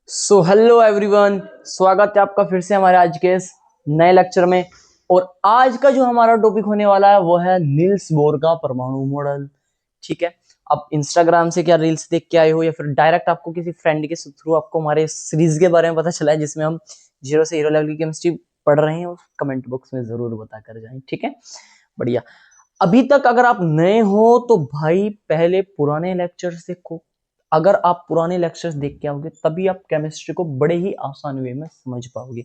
So hello everyone, स्वागत है आपका फिर से हमारे आज के इस नए लेक्चर में। और आज का जो हमारा टॉपिक होने वाला है वो है नील्स बोर का परमाणु मॉडल। ठीक है, आप इंस्टाग्राम से क्या रील्स देख के आए हो या फिर डायरेक्ट आपको किसी फ्रेंड के थ्रू आपको हमारे सीरीज के बारे में पता चला है जिसमें हम जीरो से हीरो लेवल की केमिस्ट्री पढ़ रहे हैं, कमेंट बॉक्स में जरूर बता कर जाएं। ठीक है, बढ़िया। अभी तक अगर आप नए हो तो भाई पहले पुराने लेक्चर्स देखो। अगर आप पुराने लेक्चर्स देख के आओगे तभी आप केमिस्ट्री को बड़े ही आसान वे में समझ पाओगे।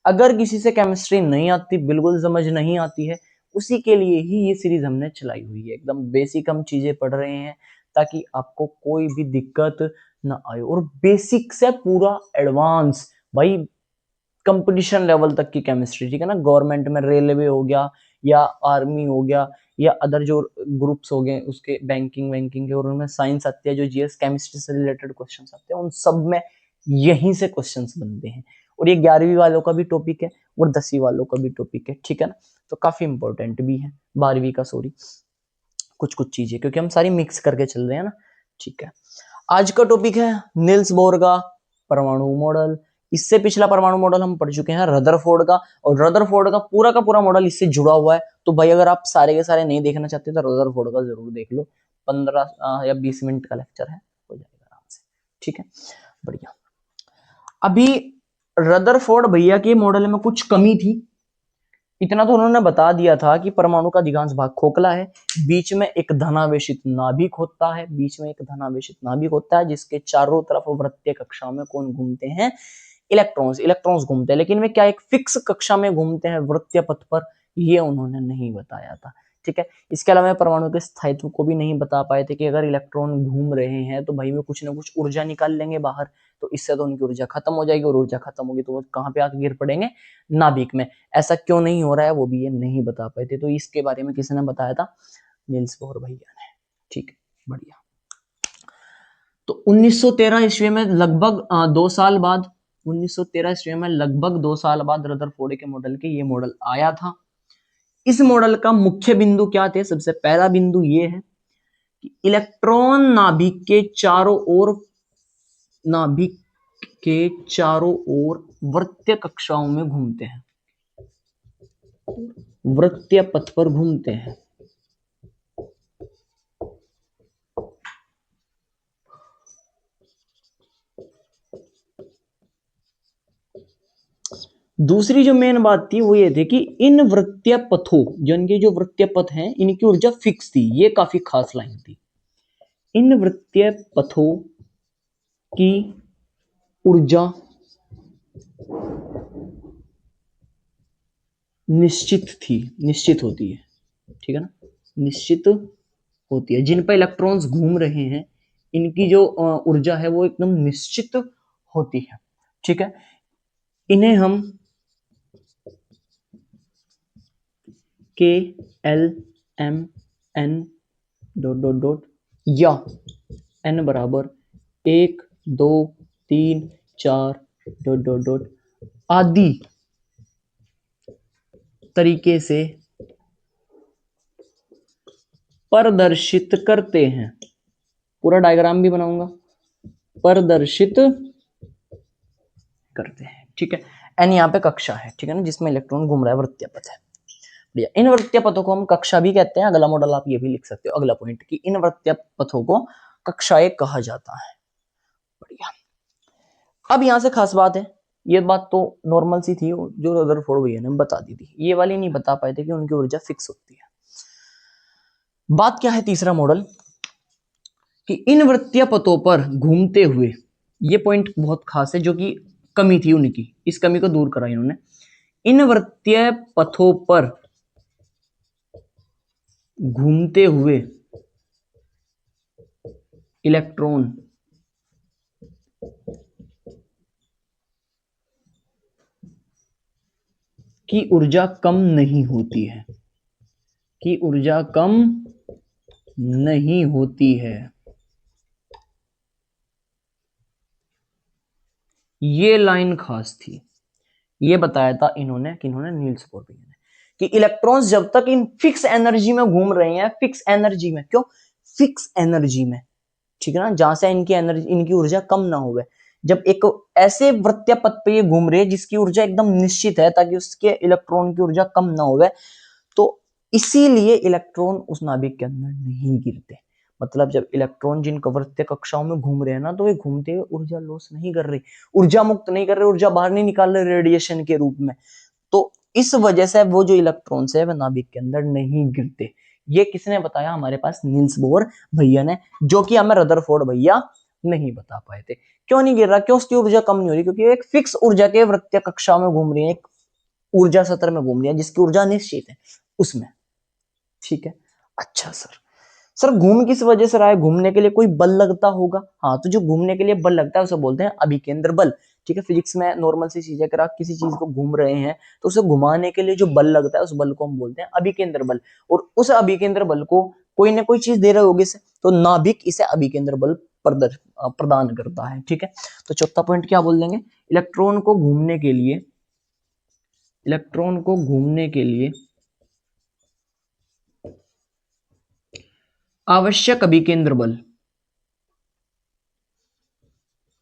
अगर किसी से केमिस्ट्री नहीं आती, बिल्कुल समझ नहीं आती है, उसी के लिए ही ये सीरीज हमने चलाई हुई है। एकदम बेसिक हम चीजें पढ़ रहे हैं ताकि आपको कोई भी दिक्कत ना आए। और बेसिक से पूरा एडवांस भाई कंपटीशन लेवल तक की केमिस्ट्री। ठीक है ना, गवर्नमेंट में रेलवे हो गया या आर्मी हो गया या अदर जो ग्रुप्स हो गए उसके बैंकिंग वैंकिंग के, और उनमें साइंस आती है, जो जीएस केमिस्ट्री से रिलेटेड क्वेश्चंस आते हैं, उन सब में यहीं से क्वेश्चंस बनते हैं। और ये 11वीं वालों का भी टॉपिक है और 10वीं वालों का भी टॉपिक है। ठीक है ना, तो काफी इंपॉर्टेंट भी है 12वीं का, सॉरी, कुछ चीजें, क्योंकि हम सारी मिक्स करके चल रहे हैं ना। ठीक है, आज का टॉपिक है नील्स बोर का परमाणु मॉडल। इससे पिछला परमाणु मॉडल हम पढ़ चुके हैं रदरफोर्ड का, और रदरफोर्ड का पूरा मॉडल इससे जुड़ा हुआ है। तो भाई अगर आप सारे के सारे नहीं देखना चाहते तो रदरफोर्ड का जरूर देख लो। 15 या 20 मिनट का लेक्चर है, हो जाएगा आराम से। ठीक है, बढ़िया। अभी रदरफोर्ड भैया के मॉडल में कुछ कमी थी, इतना तो उन्होंने बता दिया था कि परमाणु का अधिकांश भाग खोखला है, बीच में एक धनावेशित नाभिक होता है, बीच में एक धनावेशित नाभिक होता है जिसके चारों तरफ वृत्तीय कक्षा में कौन घूमते हैं? इलेक्ट्रॉन्स। इलेक्ट्रॉन्स घूमते हैं, लेकिन वे क्या एक फिक्स कक्षा में घूमते हैं वृत्तीय पथ पर, ये उन्होंने नहीं बताया था। ठीक है, इसके अलावा परमाणु के स्थायित्व को भी नहीं बता पाए थे कि अगर इलेक्ट्रॉन घूम रहे हैं तो भाई वे कुछ ना कुछ ऊर्जा निकाल लेंगे बाहर, तो इससे तो उनकी ऊर्जा खत्म हो जाएगी, और ऊर्जा खत्म होगी तो वो कहाँ पे आके गिर पड़ेंगे? नाभिक में। ऐसा क्यों नहीं हो रहा है वो भी ये नहीं बता पाए थे, तो इसके बारे में किसने बताया था? नील्स बोर भैया ने। ठीक है, बढ़िया। तो 1913 ईस्वी में लगभग 2 साल बाद, 1913 ईस्वी में लगभग 2 साल बाद रदरफोर्ड के मॉडल के ये मॉडल आया था। इस मॉडल का मुख्य बिंदु क्या थे? सबसे पहला बिंदु ये है कि इलेक्ट्रॉन नाभिक के चारों ओर वृत्तीय कक्षाओं में घूमते हैं, वृत्तीय पथ पर घूमते हैं। दूसरी जो मेन बात थी वो ये थी कि इन वृत्तीय पथों, जो इनके जो वृत्तीय पथ हैं, इनकी ऊर्जा फिक्स थी। ये काफी खास लाइन थी। इन वृत्तीय पथों की ऊर्जा निश्चित होती है। ठीक है ना, निश्चित होती है। जिन पर इलेक्ट्रॉन्स घूम रहे हैं इनकी जो ऊर्जा है वो एकदम निश्चित होती है। ठीक है, इन्हें हम K L M N dot dot dot या एन बराबर 1 2 3 4 डॉट डॉट डॉट आदि तरीके से प्रदर्शित करते हैं। पूरा डायग्राम भी बनाऊंगा। प्रदर्शित करते हैं। ठीक है, एन यहाँ पे कक्षा है, ठीक है ना, जिसमें इलेक्ट्रॉन घूम रहा है, वृत्तीय पथ है। बढ़िया, इन वृत्तीय पथों को हम कक्षा भी कहते हैं। अगला मॉडल आप ये भी लिख सकते हो, अगला पॉइंट, कि इन वृत्तीय पथों को कक्षाएं कहा जाता है। बढ़िया। अब यहां से खास बात है, ये बात तो नॉर्मल सी थी जो रदरफोर्ड भैया ने बता दी थी, ये वाली नहीं बता पाए थे कि उनकी ऊर्जा फिक्स होती है। बात क्या है तीसरा मॉडल, कि इन वृत्तीय पथों पर घूमते हुए, ये पॉइंट बहुत खास है, जो कि कमी थी उनकी, इस कमी को दूर करा इन्होंने। इन वृत्तीय पथों पर घूमते हुए इलेक्ट्रॉन की ऊर्जा कम नहीं होती है, की ऊर्जा कम नहीं होती है। ये लाइन खास थी, ये बताया था इन्होंने, कि इन्होंने नील्स बोर भैया ने, कि इलेक्ट्रॉन्स जब तक इन फिक्स एनर्जी में घूम रहे हैं, फिक्स एनर्जी में, क्यों फिक्स एनर्जी में, ठीक है ना, जहां से इनकी एनर्जी, इनकी ऊर्जा कम ना हो, जब एक ऐसे वृत्तीय पथ पे ये घूम रही है जिसकी ऊर्जा एकदम निश्चित है ताकि उसके इलेक्ट्रॉन की ऊर्जा कम ना होवे, तो इसीलिए इलेक्ट्रॉन उस नाभिक के अंदर नहीं गिरते। मतलब जब इलेक्ट्रॉन जिन वृत्तीय कक्षाओं में घूम रहे हैं ना, तो वे घूमते हुए ऊर्जा लॉस नहीं कर रहे, ऊर्जा मुक्त नहीं कर रहे, ऊर्जा बाहर नहीं निकाल रहे रेडिएशन के रूप में। तो इस वजह से वो जो इलेक्ट्रॉन्स है वह नाभिक के अंदर नहीं गिरते। ये किसने बताया? हमारे पास नील्स बोर भैया ने, जो कि हमें रदरफोर्ड भैया नहीं बता पाए थे। क्यों नहीं गिर रहा? क्यों उसकी ऊर्जा कम नहीं हो रही? क्योंकि एक फिक्स ऊर्जा के वृत्तीय कक्षा में घूम रही है, एक ऊर्जा सत्र में घूम रही है जिसकी ऊर्जा निश्चित है उसमें। ठीक है, अच्छा सर घूम किस वजह से रहा है? घूमने के लिए कोई बल लगता होगा। हाँ, तो जो घूमने के लिए बल लगता है उसे बोलते हैं अभिकेंद्र बल। ठीक है, फिजिक्स में नॉर्मल सी चीज है, अगर आप किसी चीज को घूम रहे हैं तो उसे घुमाने के लिए जो बल लगता है उस बल को हम बोलते हैं अभिकेंद्र बल। और उस अभिकेंद्र बल को कोई ना कोई चीज दे रही होगी इसे, तो नाभिक इसे अभिकेंद्र बल प्रदान करता है। ठीक है, तो चौथा पॉइंट क्या बोल देंगे? इलेक्ट्रॉन को घूमने के लिए आवश्यक अभिकेंद्र बल,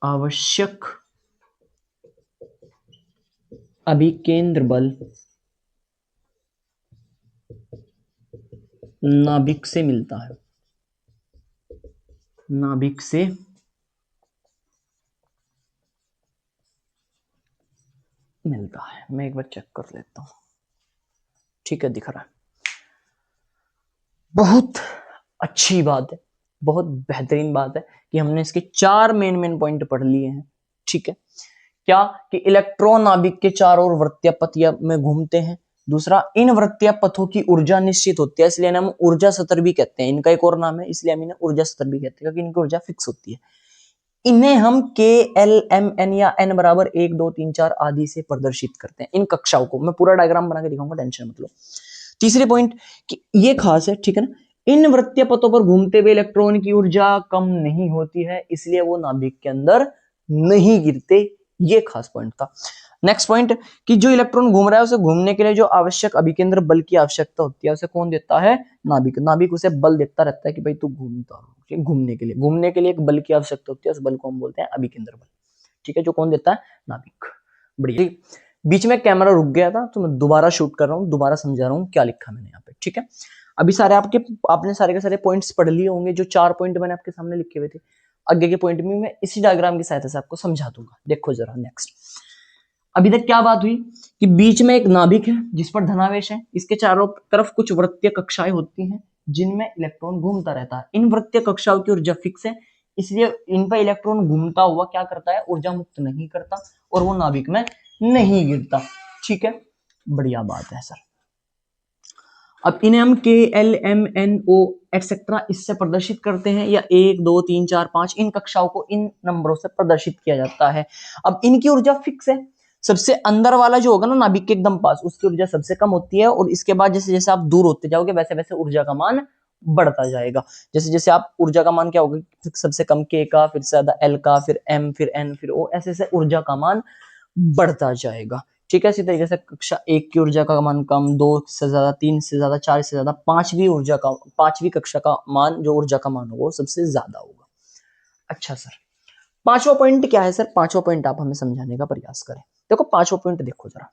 आवश्यक अभिकेंद्र बल नाभिक से मिलता है, नाभिक से मिलता है। मैं एक बार चेक कर लेता हूं। ठीक है, दिख रहा है। बहुत अच्छी बात है, बहुत बेहतरीन बात है कि हमने इसके 4 मेन पॉइंट पढ़ लिए हैं। ठीक है, क्या कि इलेक्ट्रॉन नाभिक के चारों ओर वृत्तीय पथ में घूमते हैं। दूसरा, इन वृत्तीय पथों की ऊर्जा निश्चित होती है, इसलिए हम ऊर्जा सतर भी कहते हैं। इनका एक और नाम है, इसलिए हम इन्हें ऊर्जा सतर भी कहते हैं क्योंकि इनकी ऊर्जा फिक्स होती है। इन्हें हम के एल एम एन या एन बराबर 1 2 3 4 आदि से प्रदर्शित करते हैं। इन कक्षाओं को मैं पूरा डायग्राम बना के दिखाऊंगा, टेंशन मत लो। तीसरी पॉइंट कि ये खास है, ठीक है ना, इन वृत्तीय पथों पर घूमते हुए इलेक्ट्रॉन की ऊर्जा कम नहीं होती है, इसलिए वो नाभिक के अंदर नहीं गिरते। ये खास पॉइंट था। नेक्स्ट पॉइंट कि जो इलेक्ट्रॉन घूम रहा है उसे घूमने के लिए जो आवश्यक अभिकेंद्र बल की आवश्यकता होती है उसे कौन देता है? नाभिक। नाभिक उसे बल देता रहता है कि भाई तू घूमता रहो। घूमने के लिए एक बल की आवश्यकता होती है, उस बल को हम बोलते हैं अभिकेंद्र बल। ठीक है, जो कौन देता है? नाभिक। बढ़िया। बीच में कैमरा रुक गया था तो मैं दोबारा शूट कर रहा हूँ, दोबारा समझा रहा हूँ क्या लिखा मैंने यहाँ पे। ठीक है, अभी आपने सारे के सारे पॉइंट्स पढ़ लिए होंगे। जो 4 पॉइंट मैंने आपके सामने लिखे हुए थे, आगे के पॉइंट में मैं इसी डायग्राम की सहायता से आपको समझा दूंगा। देखो जरा नेक्स्ट, अभी तक क्या बात हुई कि बीच में एक नाभिक है जिस पर धनावेश है, इसके चारों तरफ कुछ वृत्तीय कक्षाएं होती हैं जिनमें इलेक्ट्रॉन घूमता रहता है। इन वृत्तीय कक्षाओं की ऊर्जा फिक्स है, इसलिए इन पर इलेक्ट्रॉन घूमता हुआ क्या करता है? ऊर्जा मुक्त नहीं करता और वो नाभिक में नहीं गिरता। ठीक है, बढ़िया बात है सर। अब इन्हें हम K L M N O et cetera इससे प्रदर्शित करते हैं, या 1 2 3 4 5 इन कक्षाओं को इन नंबरों से प्रदर्शित किया जाता है। अब इनकी ऊर्जा फिक्स है। सबसे अंदर वाला जो होगा ना नाभिक के एकदम पास, उसकी ऊर्जा सबसे कम होती है, और इसके बाद जैसे जैसे आप दूर होते जाओगे वैसे वैसे ऊर्जा का मान बढ़ता जाएगा। जैसे जैसे आप ऊर्जा का मान क्या होगा? सबसे कम के का, फिर ज्यादा एल का, फिर एम, फिर एन, फिर ओ, ऐसे ऐसे ऊर्जा का मान बढ़ता जाएगा। ठीक है, इसी तरीके से कक्षा 1 की ऊर्जा का मान कम, 2 से ज्यादा, 3 से ज्यादा, 4 से ज्यादा, 5वीं कक्षा का मान जो ऊर्जा का मान होगा वो सबसे ज्यादा होगा। अच्छा सर, 5वां पॉइंट क्या है सर? 5वां पॉइंट आप हमें समझाने का प्रयास करें। देखो 5वां पॉइंट देखो जरा,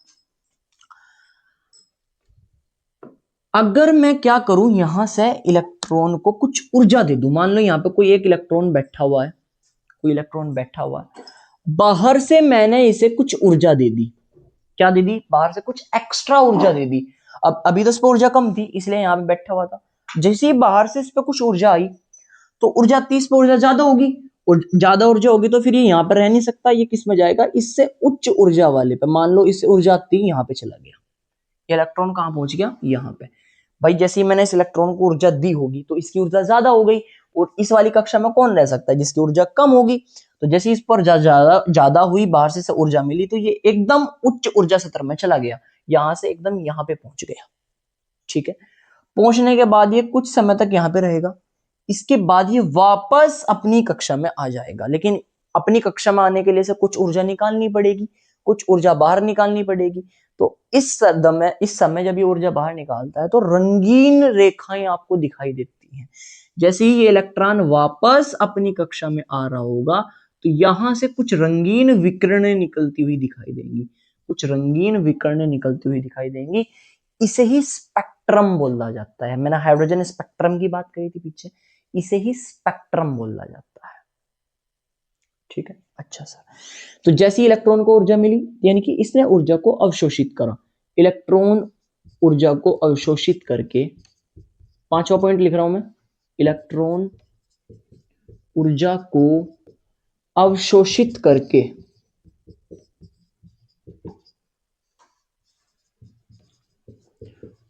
अगर मैं क्या करूं, यहां से इलेक्ट्रॉन को कुछ ऊर्जा दे दूं। मान लो यहां पे कोई एक इलेक्ट्रॉन बैठा हुआ है, बाहर से मैंने इसे कुछ ऊर्जा दे दी। क्या दे दी? बाहर से कुछ एक्स्ट्रा ऊर्जा दे दी। अब अभी तो इस पर ऊर्जा कम थी इसलिए यहाँ पे बैठा हुआ था। जैसे ही बाहर से इस पे कुछ ऊर्जा आई तो ऊर्जा 30 पे ऊर्जा ज्यादा होगी, और ज्यादा ऊर्जा होगी तो फिर ये यहाँ पर रह नहीं सकता, ये किस में जाएगा? इससे उच्च ऊर्जा वाले पे। मान लो इससे ऊर्जा 3 यहाँ पे चला गया, ये इलेक्ट्रॉन कहाँ पहुंच गया? यहाँ पे। भाई जैसे ही मैंने इस इलेक्ट्रॉन को ऊर्जा दी होगी तो इसकी ऊर्जा ज्यादा हो गई, और इस वाली कक्षा में कौन रह सकता है जिसकी ऊर्जा कम होगी? तो जैसे इस पर ज्यादा हुई, बाहर से ऊर्जा मिली, तो ये एकदम उच्च ऊर्जा स्तर में चला गया, यहां से एकदम यहाँ पे पहुंच गया। ठीक है, पहुंचने के बाद ये कुछ समय तक यहाँ पे रहेगा, इसके बाद ये वापस अपनी कक्षा में आ जाएगा। लेकिन अपनी कक्षा में आने के लिए से कुछ ऊर्जा निकालनी पड़ेगी, कुछ ऊर्जा बाहर निकालनी पड़ेगी। तो इस समय जब ये ऊर्जा बाहर निकालता है तो रंगीन रेखाएं आपको दिखाई देती हैं। जैसे ही ये इलेक्ट्रॉन वापस अपनी कक्षा में आ रहा होगा तो यहां से कुछ रंगीन विकिरणें निकलती हुई दिखाई देंगी, कुछ रंगीन विकिरणें निकलती हुई दिखाई देंगी। इसे ही स्पेक्ट्रम बोला जाता है। मैंने हाइड्रोजन स्पेक्ट्रम की बात करी थी पीछे, इसे ही स्पेक्ट्रम बोला जाता है। ठीक है, अच्छा सर। तो जैसे इलेक्ट्रॉन को ऊर्जा मिली, यानी कि इसने ऊर्जा को अवशोषित करा, इलेक्ट्रॉन ऊर्जा को अवशोषित करके, पांचवा पॉइंट लिख रहा हूं मैं, इलेक्ट्रॉन ऊर्जा को अवशोषित करके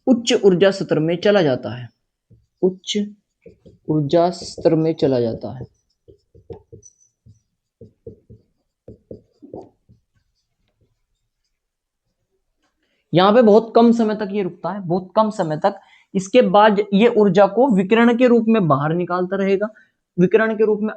उच्च ऊर्जा स्तर में चला जाता है, उच्च ऊर्जा स्तर में चला जाता है। यहां पे बहुत कम समय तक ये रुकता है, बहुत कम समय तक। इसके बाद ये ऊर्जा को विकिरण के रूप में बाहर निकालता रहेगा, विकिरण के रूप में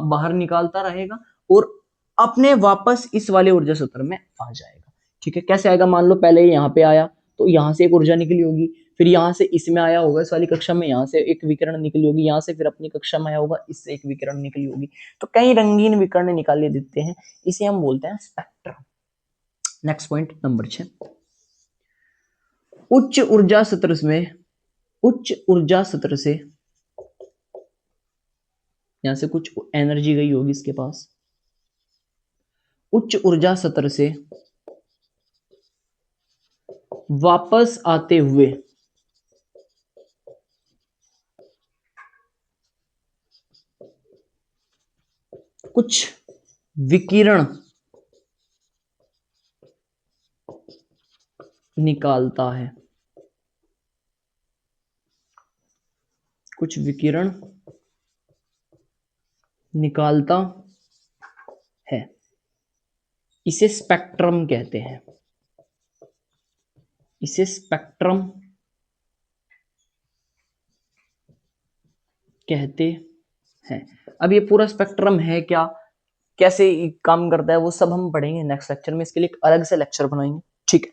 बाहर निकालता रहेगा और अपने वापस इस वाले ऊर्जा स्तर में आ जाएगा। ठीक है, कैसे आएगा? मान लो पहले यहाँ पे आया तो यहाँ से एक ऊर्जा निकली होगी, फिर यहाँ से इसमें आया होगा, इस वाली कक्षा में यहाँ से एक विकिरण निकली होगी, यहाँ से फिर अपनी कक्षा में आया होगा, इससे एक विकिरण निकली होगी। तो कई रंगीन विकिरण निकाले देते हैं, इसे हम बोलते हैं स्पेक्ट्रम। नेक्स्ट पॉइंट नंबर 6, उच्च ऊर्जा स्तर में, उच्च ऊर्जा स्तर से, यहां से कुछ एनर्जी गई होगी इसके पास, उच्च ऊर्जा स्तर से वापस आते हुए कुछ विकिरण निकालता है, कुछ विकिरण निकालता है, इसे स्पेक्ट्रम कहते हैं, इसे स्पेक्ट्रम कहते हैं। अब ये पूरा स्पेक्ट्रम है क्या, कैसे काम करता है, वो सब हम पढ़ेंगे नेक्स्ट लेक्चर में, इसके लिए अलग से लेक्चर बनाएंगे। ठीक है,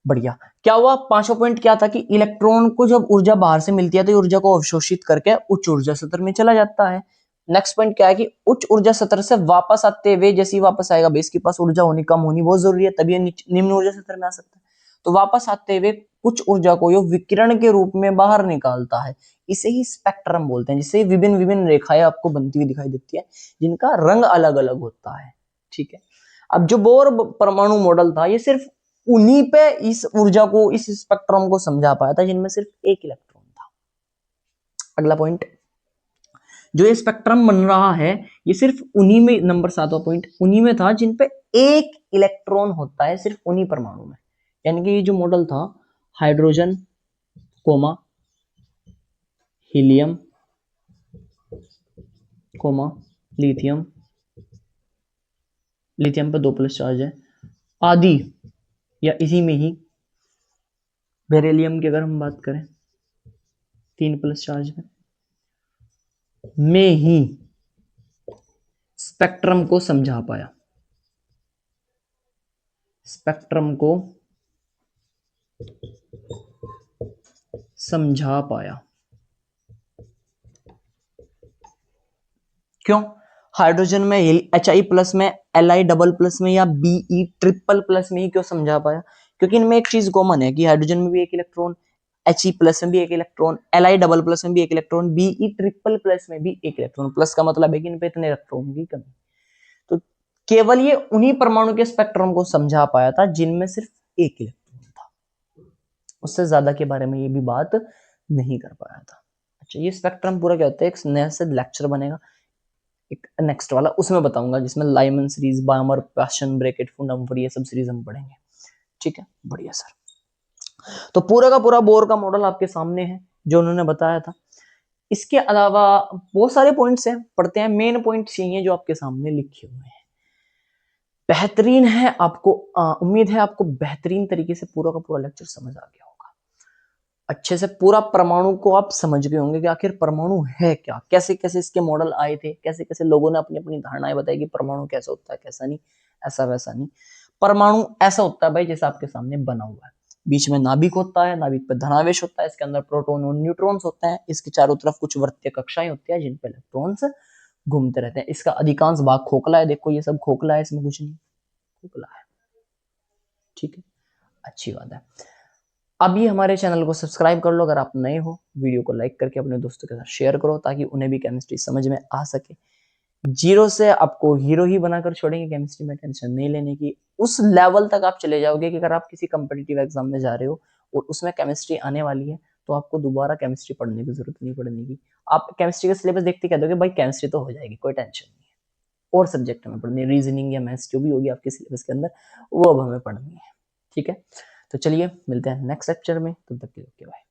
बढ़िया। क्या हुआ? पांचवा पॉइंट क्या था कि इलेक्ट्रॉन को जब ऊर्जा बाहर से मिलती है तो ऊर्जा को अवशोषित करके उच्च ऊर्जा स्तर में चला जाता है। नेक्स्ट पॉइंट क्या है कि उच्च ऊर्जा स्तर से वापस आते हुए, जैसे ही वापस आएगा, बेस के पास ऊर्जा होनी, कम होनी बहुत जरूरी है, तभी ये निम्न ऊर्जा स्तर में आ सकता है। तो वापस आते हुए कुछ ऊर्जा को यो विकिरण के रूप में बाहर निकालता है, इसे ही स्पेक्ट्रम बोलते हैं। जिससे विभिन्न विभिन्न रेखाएं आपको बनती हुई दिखाई देती है, जिनका रंग अलग अलग होता है। ठीक है, अब जो बोर परमाणु मॉडल था, ये सिर्फ उन्हीं पे इस ऊर्जा को, इस स्पेक्ट्रम को समझा पाया था जिनमें सिर्फ एक इलेक्ट्रॉन था। अगला पॉइंट, जो ये स्पेक्ट्रम बन रहा है, ये सिर्फ उन्हीं में, नंबर 7वां पॉइंट, उन्हीं में था जिन पे एक इलेक्ट्रॉन होता है, सिर्फ उन्हीं परमाणु में। यानी कि ये जो मॉडल था, hydrogen comma helium comma lithium, lithium पे 2+ चार्ज है आदि, या इसी में ही बेरिलियम की अगर हम बात करें 3+ चार्ज में ही स्पेक्ट्रम को समझा पाया, स्पेक्ट्रम को समझा पाया। क्यों? हाइड्रोजन में Hi+ में, Li++ में, या Be++ में ही क्यों समझा पाया? क्योंकि इनमें एक चीज कॉमन है कि हाइड्रोजन में भी एक इलेक्ट्रॉन, He+ में भी एक इलेक्ट्रॉन, Li++ में भी एक इलेक्ट्रॉन, Be++ में भी एक इलेक्ट्रॉन। प्लस का मतलब है कि इन पे इतने इलेक्ट्रॉन की कमी। तो केवल ये उन्हीं परमाणु के स्पेक्ट्रम को समझा पाया था जिनमें सिर्फ एक इलेक्ट्रॉन था, उससे ज्यादा के बारे में ये भी बात नहीं कर पाया था। अच्छा, ये स्पेक्ट्रम पूरा क्या होता है, एक नया से लेक्चर बनेगा, एक नेक्स्ट वाला, उसमें बताऊंगा, जिसमें लाइमन सीरीज, बायमर, पैशन, ब्रैकेट, फुंडमफोर, ये सब सीरीज हम पढ़ेंगे। ठीक है, बढ़िया सर। तो पूरा का पूरा बोर का मॉडल आपके सामने है जो उन्होंने बताया था। इसके अलावा बहुत सारे पॉइंट्स हैं, पढ़ते हैं। मेन पॉइंट्स यही हैं जो आपके सामने लिखे हुए हैं। बेहतरीन है, आपको उम्मीद है आपको बेहतरीन तरीके से पूरा का पूरा लेक्चर समझ आ गया होगा। अच्छे से पूरा परमाणु को आप समझ गए होंगे कि आखिर परमाणु है क्या, कैसे कैसे इसके मॉडल आए थे, कैसे कैसे लोगों ने अपनी अपनी धारणाएं बताई कि परमाणु कैसा होता है, कैसा नहीं, ऐसा वैसा नहीं। परमाणु ऐसा होता है भाई जैसे आपके सामने बना हुआ है, बीच में नाभिक होता है, नाभिक पे धनावेश होता है, इसके अंदर प्रोटॉन और न्यूट्रॉन्स होते हैं, इसके चारों तरफ कुछ वर्त्य कक्षाएं होती है जिन पे इलेक्ट्रॉन्स घूमते रहते हैं। इसका अधिकांश भाग खोखला है, देखो ये सब खोखला है, इसमें कुछ नहीं, खोखला है। ठीक है, अच्छी बात है। अभी हमारे चैनल को सब्सक्राइब कर लो अगर आप नए हो, वीडियो को लाइक करके अपने दोस्तों के साथ शेयर करो ताकि उन्हें भी केमिस्ट्री समझ में आ सके। जीरो से आपको हीरो ही बनाकर छोड़ेंगे केमिस्ट्री में, टेंशन नहीं लेने की। उस लेवल तक आप चले जाओगे कि अगर आप किसी कंपिटिटिव एग्जाम में जा रहे हो और उसमें केमिस्ट्री आने वाली है तो आपको दोबारा केमिस्ट्री पढ़ने की जरूरत नहीं पड़ने की। आप केमिस्ट्री का सिलेबस देखते कह दोगे भाई केमिस्ट्री तो हो जाएगी, कोई टेंशन नहीं है, और सब्जेक्ट हमें पढ़नी है, रीजनिंग या मैथ्स जो भी होगी आपके सिलेबस के अंदर वो अब हमें पढ़नी है। ठीक है, तो चलिए मिलते हैं नेक्स्ट लेक्चर में, तब तक के लिए ओके बाय।